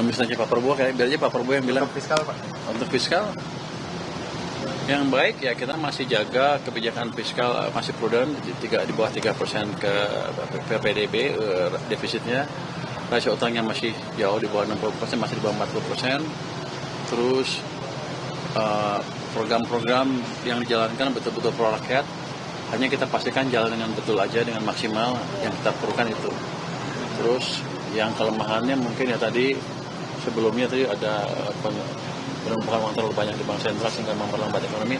misalnya Pak Prabowo, kayak biar aja Pak Prabowo yang bilang. Untuk fiskal, Pak. Untuk fiskal yang baik ya kita masih jaga kebijakan fiskal masih prudent di bawah 3% ke PDB defisitnya, rasio utangnya masih jauh di bawah 60%, masih di bawah 40%. Terus program-program yang dijalankan betul-betul pro rakyat, hanya kita pastikan jalan dengan betul aja, dengan maksimal yang kita perlukan itu. Terus yang kelemahannya mungkin ya tadi sebelumnya tadi ada penumpukan uang terlalu banyak di bank sentral sehingga memperlambat ekonomi,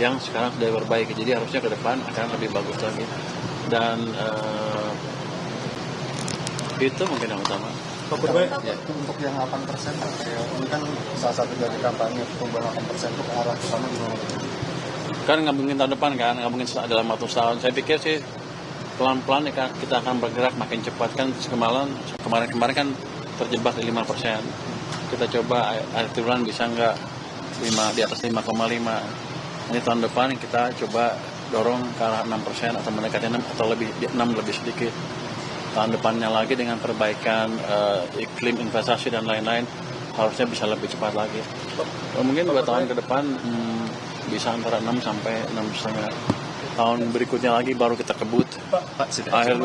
yang sekarang sudah diperbaiki. Jadi harusnya ke depan akan lebih bagus lagi. Dan itu mungkin yang utama. Pak Purba, ya. Untuk yang 8%, ini kan salah satu dari kampanye pertumbuhan 8% itu ke arah utama gimana? Kan nggak mungkin tahun depan kan, nggak mungkin dalam 1 tahun. Saya pikir sih pelan-pelan ya, kita akan bergerak makin cepat kan. Kemarin kan terjebak di 5%. Kita coba akhir bulan bisa nggak di atas 5,5. Ini tahun depan kita coba dorong ke arah 6% atau mendekati 6 atau lebih 6 lebih sedikit. Tahun depannya lagi dengan perbaikan iklim investasi dan lain-lain harusnya bisa lebih cepat lagi. Mungkin 2 tahun ke depan bisa antara 6 sampai 6,5. Tahun berikutnya lagi baru kita kebut. Akhir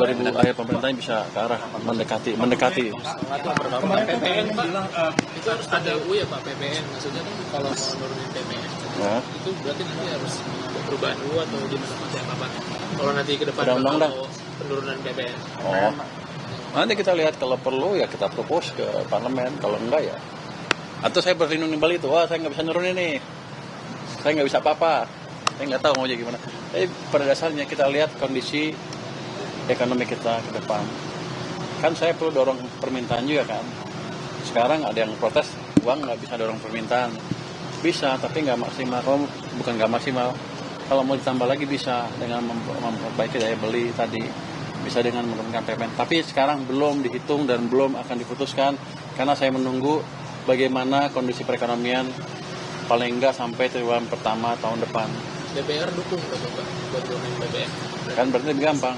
pemerintahnya bisa ke arah mendekati. Kemarin PPN bilang itu harus ada ya Pak, PPN maksudnya kan kalau mau nurunin PPN ya. Itu berarti nanti harus perubahan atau gimana Pak? Kalau nanti ke depan kalau penurunan PPN. Oh, nanti kita lihat, kalau perlu ya kita propose ke parlemen, kalau enggak ya. Atau saya berlindung di Bali itu, wah saya nggak bisa nurunin nih, saya nggak bisa apa-apa. Saya nggak tahu mau jadi gimana. Tapi pada dasarnya kita lihat kondisi ekonomi kita ke depan. Kan saya perlu dorong permintaan juga kan. Sekarang ada yang protes, uang nggak bisa dorong permintaan. Bisa, tapi nggak maksimal. Bukan nggak maksimal. Kalau mau ditambah lagi bisa dengan memperbaiki daya beli tadi. Bisa dengan menurunkan PPN. Tapi sekarang belum dihitung dan belum akan diputuskan. Karena saya menunggu bagaimana kondisi perekonomian paling nggak sampai triwulan pertama tahun depan. DPR dukung buat turunin PPN. Kan berarti lebih gampang.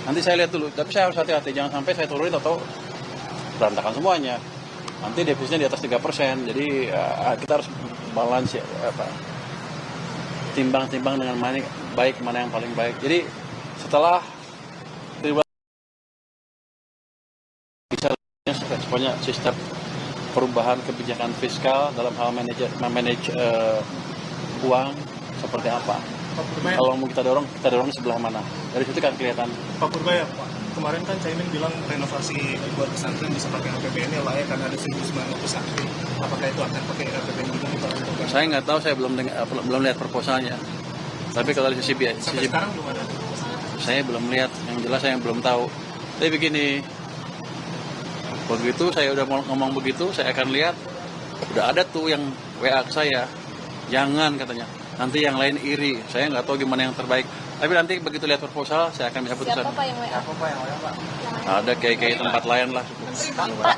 Nanti saya lihat dulu, tapi saya harus hati-hati, jangan sampai saya turunin atau berantakan semuanya. Nanti defisitnya di atas 3%, jadi kita harus balance ya, timbang-timbang dengan mana baik, mana yang paling baik. Jadi setelah bisa semuanya sistem perubahan kebijakan fiskal dalam hal manage uang seperti apa. Kalau mau kita dorong sebelah mana? Dari situ kan kelihatan. Pak Purba ya, Pak. Kemarin kan Caimin bilang renovasi buat pesantren bisa pakai APBN ya layak karena ada 1.900 santri. Apakah itu akan pakai APBN juga nih Pak? Saya nggak tahu, saya belum lihat proposalnya. Tapi kalau dari sisi sekarang belum ada. Saya belum lihat, yang jelas saya belum tahu. Tapi begini, begitu saya udah ngomong begitu, saya akan lihat udah ada tuh yang WA ke saya, jangan katanya. Nanti yang lain iri, saya nggak tahu gimana yang terbaik. Tapi nanti begitu lihat proposal, saya akan bisa putuskan. Siapa Pak yang WA? Pak? Ada kayak tempat lain lah. Pak,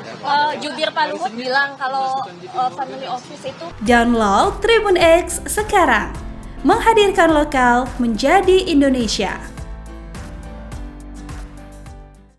jubir Pak Luhut bilang kalau family office itu. Download Tribun X sekarang, menghadirkan lokal menjadi Indonesia.